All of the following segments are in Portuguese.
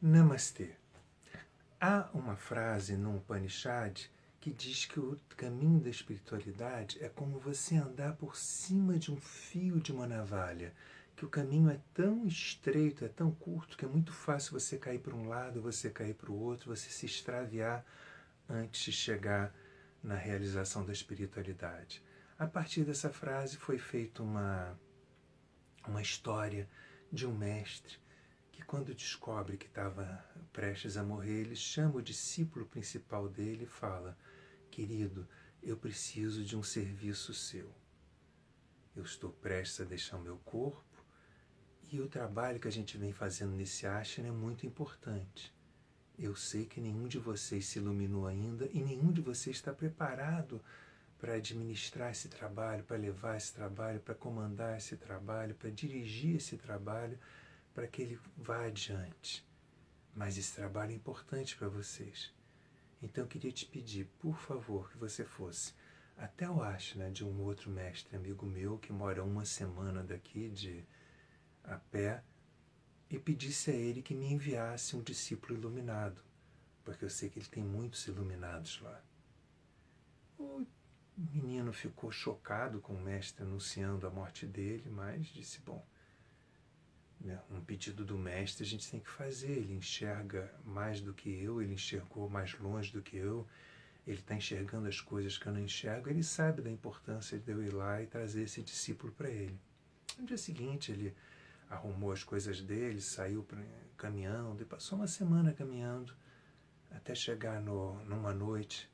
Namastê. Há uma frase no Upanishad que diz que o caminho da espiritualidade é como você andar por cima de um fio de uma navalha, que o caminho é tão estreito, é tão curto, que é muito fácil você cair para um lado, você cair para o outro, você se extraviar antes de chegar na realização da espiritualidade. A partir dessa frase foi feita uma história de um mestre que, quando descobre que estava prestes a morrer, ele chama o discípulo principal dele e fala: querido, eu preciso de um serviço seu. Eu estou prestes a deixar o meu corpo e o trabalho que a gente vem fazendo nesse ashrama é muito importante. Eu sei que nenhum de vocês se iluminou ainda e nenhum de vocês está preparado para administrar esse trabalho, para levar esse trabalho, para comandar esse trabalho, para dirigir esse trabalho, para que ele vá adiante. Mas esse trabalho é importante para vocês. Então eu queria te pedir, por favor, que você fosse até o ashrama de um outro mestre amigo meu, que mora uma semana daqui a pé, e pedisse a ele que me enviasse um discípulo iluminado, porque eu sei que ele tem muitos iluminados lá. O menino ficou chocado com o mestre anunciando a morte dele, mas disse, bom, um pedido do mestre a gente tem que fazer, ele enxerga mais do que eu, ele enxergou mais longe do que eu, ele está enxergando as coisas que eu não enxergo, ele sabe da importância de eu ir lá e trazer esse discípulo para ele. No dia seguinte ele arrumou as coisas dele, saiu caminhando, e passou uma semana caminhando, até chegar numa noite,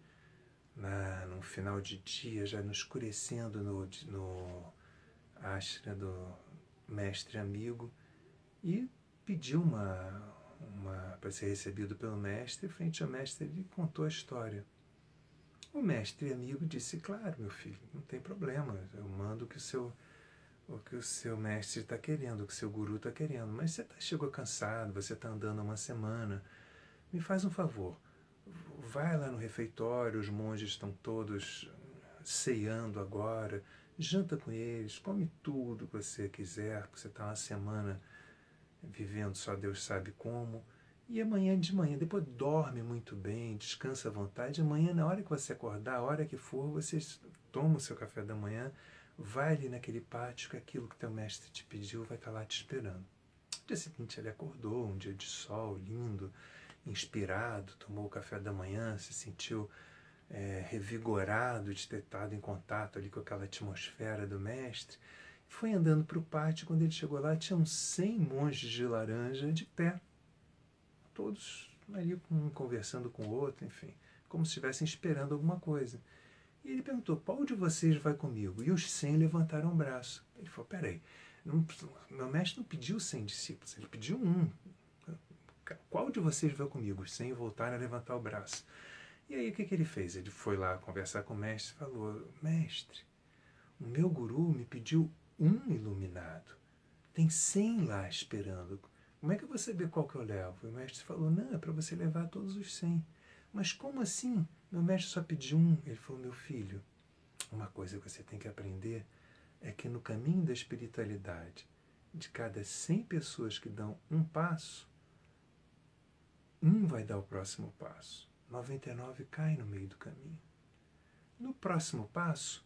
no final de dia, já no escurecendo no ashrama do mestre amigo, e pediu para ser recebido pelo mestre. Frente ao mestre, ele contou a história. O mestre amigo disse, claro, meu filho, não tem problema, eu mando o que o seu mestre está querendo, o que o seu guru está querendo, mas você chegou cansado, você está andando há uma semana, me faz um favor, vai lá no refeitório, os monges estão todos ceando agora, janta com eles, come tudo que você quiser, porque você está uma semana vivendo só Deus sabe como, e amanhã de manhã, depois dorme muito bem, descansa à vontade, amanhã na hora que você acordar, a hora que for, você toma o seu café da manhã, vai ali naquele pátio que aquilo que teu mestre te pediu vai estar lá te esperando. No dia seguinte ele acordou, um dia de sol lindo, inspirado, tomou o café da manhã, se sentiu revigorado de ter estado em contato ali com aquela atmosfera do mestre. Foi andando para o pátio, quando ele chegou lá, tinha uns 100 monges de laranja de pé, todos ali um conversando com o outro, enfim, como se estivessem esperando alguma coisa. E ele perguntou, qual de vocês vai comigo? E os 100 levantaram o braço. Ele falou, peraí, meu mestre não pediu 100 discípulos, ele pediu um. Qual de vocês vai comigo? Os 100 voltaram a levantar o braço. E aí o que ele fez? Ele foi lá conversar com o mestre e falou, mestre, o meu guru me pediu um iluminado. Tem 100 lá esperando. Como é que eu vou saber qual que eu levo? E o mestre falou, não, é para você levar todos os 100. Mas como assim? Meu mestre só pediu um. Ele falou, meu filho, uma coisa que você tem que aprender é que no caminho da espiritualidade, de cada 100 pessoas que dão um passo, um vai dar o próximo passo. 99 cai no meio do caminho. No próximo passo,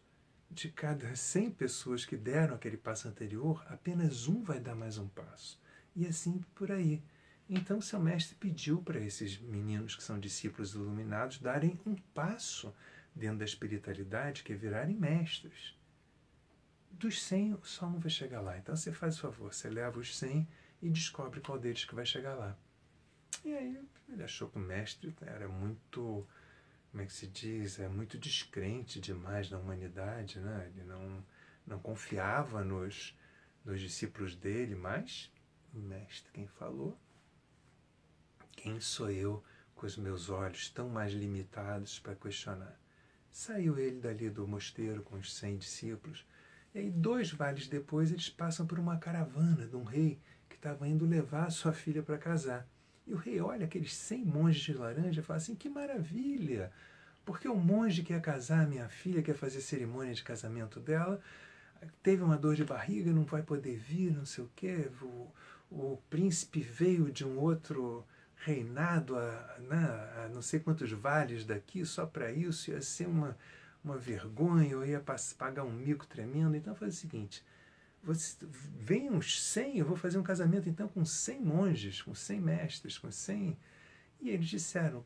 de cada 100 pessoas que deram aquele passo anterior, apenas um vai dar mais um passo. E assim por aí. Então, seu mestre pediu para esses meninos que são discípulos iluminados darem um passo dentro da espiritualidade, que é virarem mestres. Dos 100, só um vai chegar lá. Então, você faz o favor, você leva os 100 e descobre qual deles que vai chegar lá. E aí, ele achou que o mestre era muito, como é que se diz, muito descrente demais na humanidade, né? Ele não confiava nos discípulos dele, mas o mestre quem falou, quem sou eu com os meus olhos tão mais limitados para questionar? Saiu ele dali do mosteiro com os 100 discípulos, e aí 2 vales depois eles passam por uma caravana de um rei que estava indo levar a sua filha para casar. E o rei olha aqueles 100 monges de laranja e fala assim, que maravilha, porque o monge quer casar a minha filha, quer fazer cerimônia de casamento dela, teve uma dor de barriga, não vai poder vir, não sei o quê, o príncipe veio de um outro reinado a não sei quantos vales daqui só para isso, ia ser uma vergonha, eu ia pagar um mico tremendo. Então foi o seguinte, vem uns 100, eu vou fazer um casamento então com 100 monges, com 100 mestres, com 100... E eles disseram,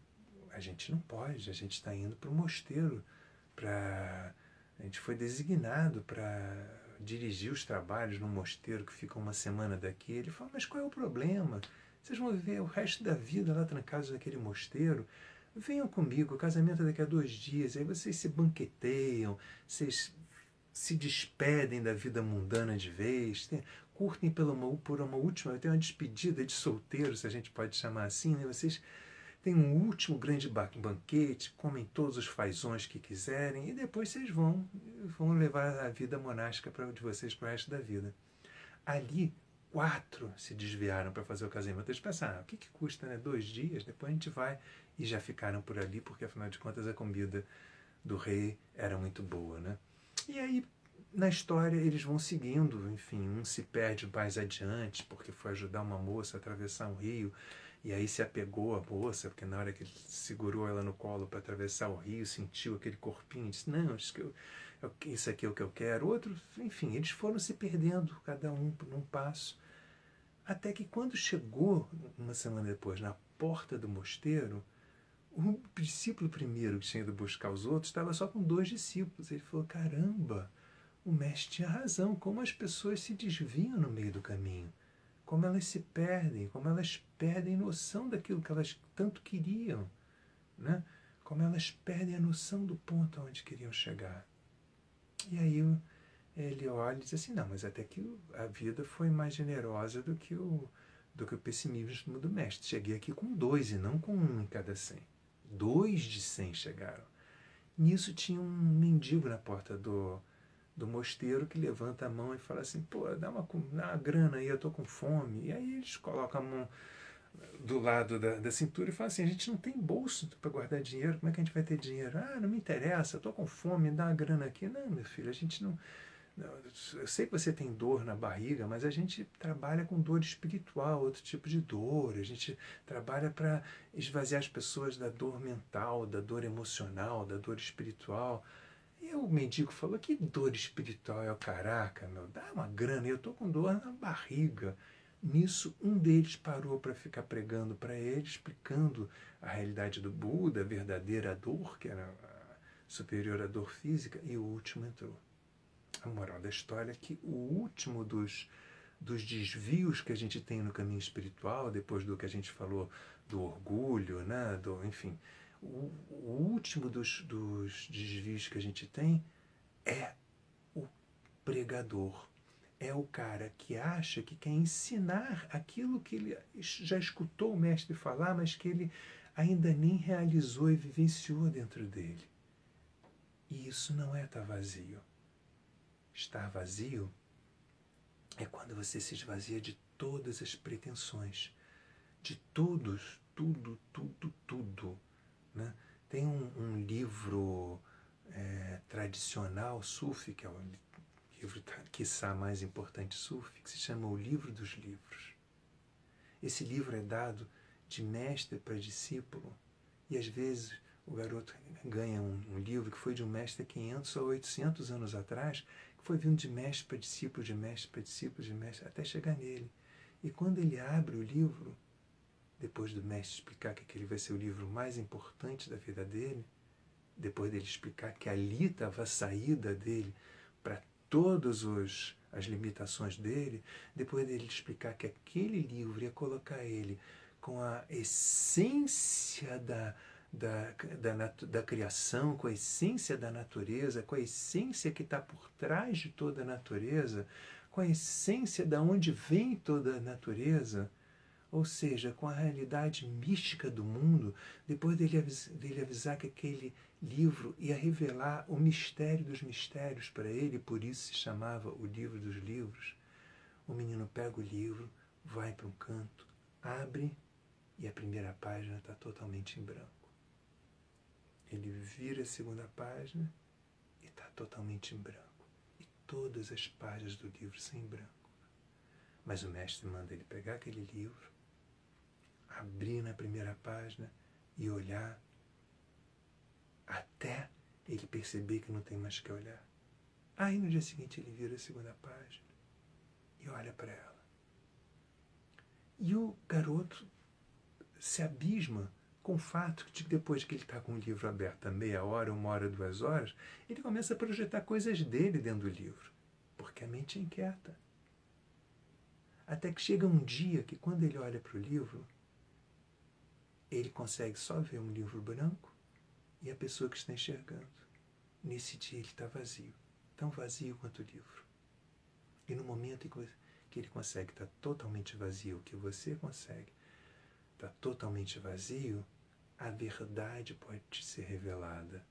a gente não pode, a gente está indo para o mosteiro, a gente foi designado para dirigir os trabalhos no mosteiro que fica uma semana daqui. Ele falou, mas qual é o problema? Vocês vão viver o resto da vida lá trancados naquele mosteiro. Venham comigo, o casamento é daqui a 2 dias, aí vocês se banqueteiam, vocês se despedem da vida mundana de vez, curtem por uma última, tem uma despedida de solteiro, se a gente pode chamar assim, né? Vocês têm um último grande banquete, comem todos os fazões que quiserem e depois vocês vão levar a vida monástica de vocês para o resto da vida. Ali, 4 se desviaram para fazer o casamento. Eles pensaram, o que custa, né? 2 dias, depois a gente vai. E já ficaram por ali, porque afinal de contas a comida do rei era muito boa, né? E aí, na história, eles vão seguindo, enfim, um se perde mais adiante, porque foi ajudar uma moça a atravessar um rio, e aí se apegou à moça, porque na hora que ele segurou ela no colo para atravessar o rio, sentiu aquele corpinho, disse, não, isso aqui é o que eu quero. Outro, enfim, eles foram se perdendo, cada um por um passo, até que quando chegou, uma semana depois, na porta do mosteiro, o discípulo primeiro que tinha ido buscar os outros estava só com 2 discípulos. Ele falou, caramba, o mestre tinha razão, como as pessoas se desviam no meio do caminho, como elas se perdem, como elas perdem noção daquilo que elas tanto queriam, né? Como elas perdem a noção do ponto aonde queriam chegar. E aí ele olha e diz assim, não, mas até que a vida foi mais generosa do que o pessimismo do mestre. Cheguei aqui com 2 e não com 1 em cada 100. 2 de 100 chegaram. Nisso tinha um mendigo na porta do mosteiro que levanta a mão e fala assim, pô, dá uma grana aí, eu tô com fome. E aí eles colocam a mão do lado da cintura e falam assim, a gente não tem bolso para guardar dinheiro, como é que a gente vai ter dinheiro? Ah, não me interessa, eu tô com fome, dá uma grana aqui. Não, meu filho, a gente não... Eu sei que você tem dor na barriga, mas a gente trabalha com dor espiritual, outro tipo de dor. A gente trabalha para esvaziar as pessoas da dor mental, da dor emocional, da dor espiritual. E o mendigo falou, que dor espiritual é o caraca, meu? Dá uma grana, eu estou com dor na barriga. Nisso, um deles parou para ficar pregando para ele, explicando a realidade do Buda, a verdadeira dor, que era superior à dor física, e o último entrou. A moral da história é que o último dos desvios que a gente tem no caminho espiritual, depois do que a gente falou do orgulho, né? Enfim, o último dos desvios que a gente tem é o pregador. É o cara que acha que quer ensinar aquilo que ele já escutou o mestre falar, mas que ele ainda nem realizou e vivenciou dentro dele. E isso não é estar vazio. Estar vazio é quando você se esvazia de todas as pretensões, de tudo, né? Tem um livro tradicional sufi, que é o livro, quiçá, mais importante sufi, que se chama O Livro dos Livros. Esse livro é dado de mestre para discípulo, e às vezes o garoto ganha um livro que foi de um mestre há 500 ou 800 anos atrás, que foi vindo de mestre para discípulo, de mestre para discípulo, de mestre, até chegar nele. E quando ele abre o livro, depois do mestre explicar que aquele vai ser o livro mais importante da vida dele, depois dele explicar que ali estava a saída dele para todas as limitações dele, depois dele explicar que aquele livro ia colocar ele com a essência da criação, com a essência da natureza, com a essência que está por trás de toda a natureza, com a essência de onde vem toda a natureza, ou seja, com a realidade mística do mundo, depois dele avisar que aquele livro ia revelar o mistério dos mistérios para ele, por isso se chamava o Livro dos Livros. O menino pega o livro, vai para um canto, abre e a primeira página está totalmente em branco. Ele vira a segunda página e está totalmente em branco. E todas as páginas do livro são em branco. Mas o mestre manda ele pegar aquele livro, abrir na primeira página e olhar até ele perceber que não tem mais que olhar. Aí no dia seguinte ele vira a segunda página e olha para ela. E o garoto se abisma com o fato de que depois que ele está com o livro aberto há meia hora, 1 hora, 2 horas, ele começa a projetar coisas dele dentro do livro, porque a mente é inquieta. Até que chega um dia que quando ele olha para o livro, ele consegue só ver um livro branco e a pessoa que está enxergando. Nesse dia ele está vazio, tão vazio quanto o livro. E no momento em que ele consegue estar totalmente vazio, que você consegue estar totalmente vazio, a verdade pode te ser revelada.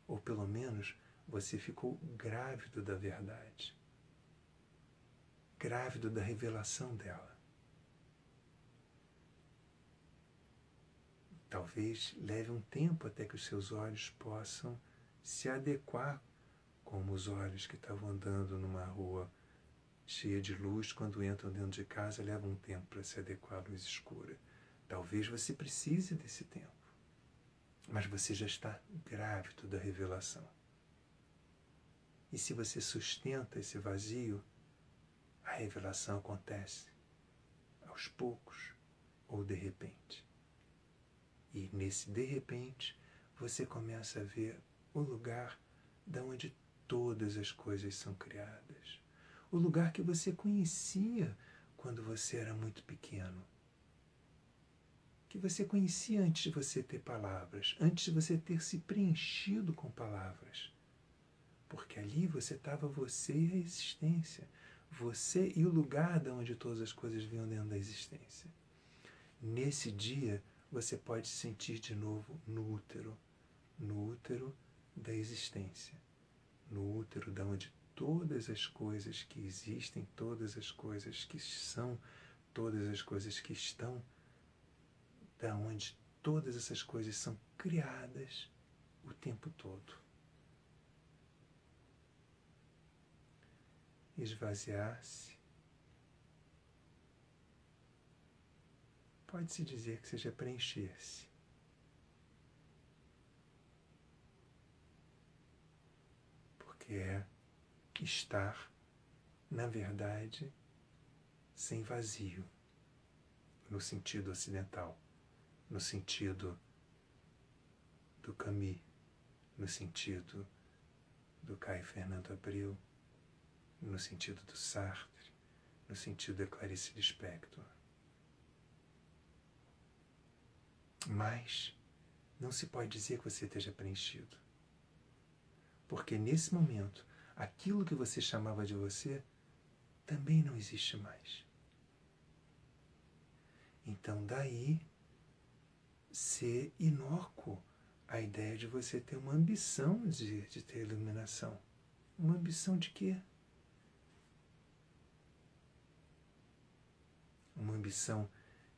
Ou pelo menos você ficou grávido da verdade. Grávido da revelação dela. Talvez leve um tempo até que os seus olhos possam se adequar como os olhos que estavam andando numa rua cheia de luz, quando entram dentro de casa, leva um tempo para se adequar à luz escura. Talvez você precise desse tempo, mas você já está grávido da revelação. E se você sustenta esse vazio, a revelação acontece aos poucos ou de repente. E nesse de repente, você começa a ver o lugar de onde todas as coisas são criadas. O lugar que você conhecia quando você era muito pequeno. Que você conhecia antes de você ter palavras, antes de você ter se preenchido com palavras. Porque ali você estava você e a existência. Você e o lugar de onde todas as coisas vinham dentro da existência. Nesse dia, você pode se sentir de novo no útero da existência, no útero de onde todas as coisas que existem, todas as coisas que são, todas as coisas que estão, da onde todas essas coisas são criadas o tempo todo. Esvaziar-se. Pode-se dizer que seja preencher-se. Porque é estar, na verdade, sem vazio, no sentido ocidental, no sentido do Camus, no sentido do Caio Fernando Abreu, no sentido do Sartre, no sentido da Clarice Lispector. Mas não se pode dizer que você esteja preenchido. Porque nesse momento, aquilo que você chamava de você também não existe mais. Então daí ser inócuo a ideia de você ter uma ambição de ter iluminação. Uma ambição de quê? Uma ambição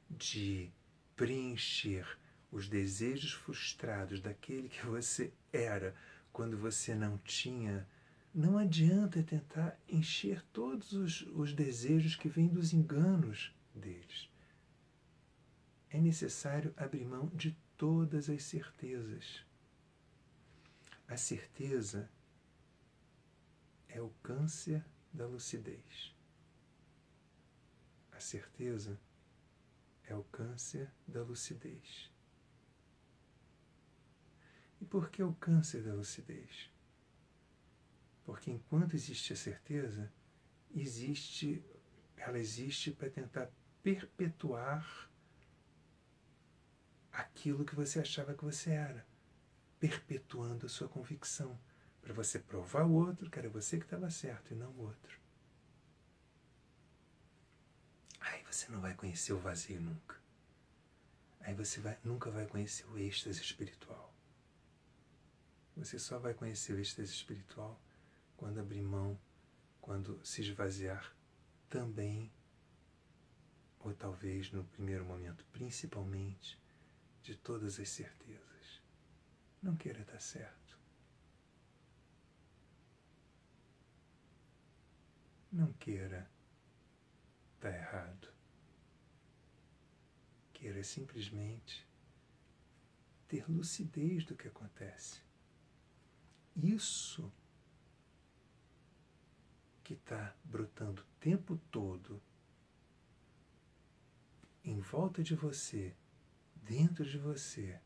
de preencher os desejos frustrados daquele que você era quando você não tinha. Não adianta tentar encher todos os desejos que vêm dos enganos deles. É necessário abrir mão de todas as certezas. A certeza é o câncer da lucidez. A certeza é o câncer da lucidez. E por que o câncer da lucidez? Porque enquanto existe a certeza, ela existe para tentar perpetuar aquilo que você achava que você era, perpetuando a sua convicção, para você provar ao outro que era você que estava certo e não o outro. Aí você não vai conhecer o vazio nunca. Aí você nunca vai conhecer o êxtase espiritual. Você só vai conhecer o êxtase espiritual quando abrir mão, quando se esvaziar também, ou talvez no primeiro momento, principalmente, de todas as certezas. Não queira estar certo. Não queira estar errado. queira simplesmente ter lucidez do que acontece. Isso que está brotando o tempo todo em volta de você, dentro de você,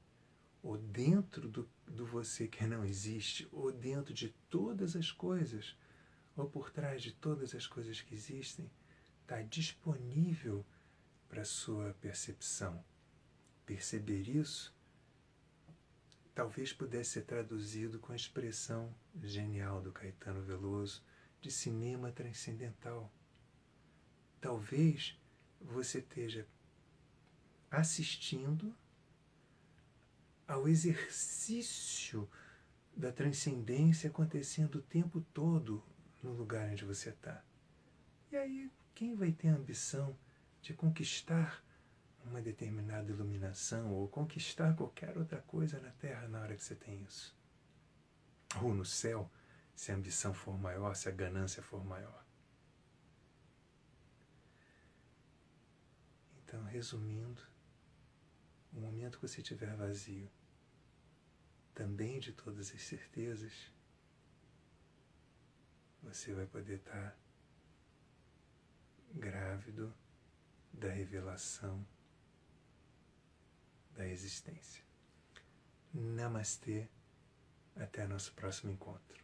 ou dentro do você que não existe, ou dentro de todas as coisas, ou por trás de todas as coisas que existem, está disponível para a sua percepção. Perceber isso talvez pudesse ser traduzido com a expressão genial do Caetano Veloso de cinema transcendental. Talvez você esteja assistindo ao exercício da transcendência acontecendo o tempo todo no lugar onde você está. E aí, quem vai ter a ambição de conquistar uma determinada iluminação ou conquistar qualquer outra coisa na Terra na hora que você tem isso? Ou no céu, se a ambição for maior, se a ganância for maior. Então, resumindo, o momento que você estiver vazio, também de todas as certezas, você vai poder estar grávido da revelação da existência. Namastê, até nosso próximo encontro.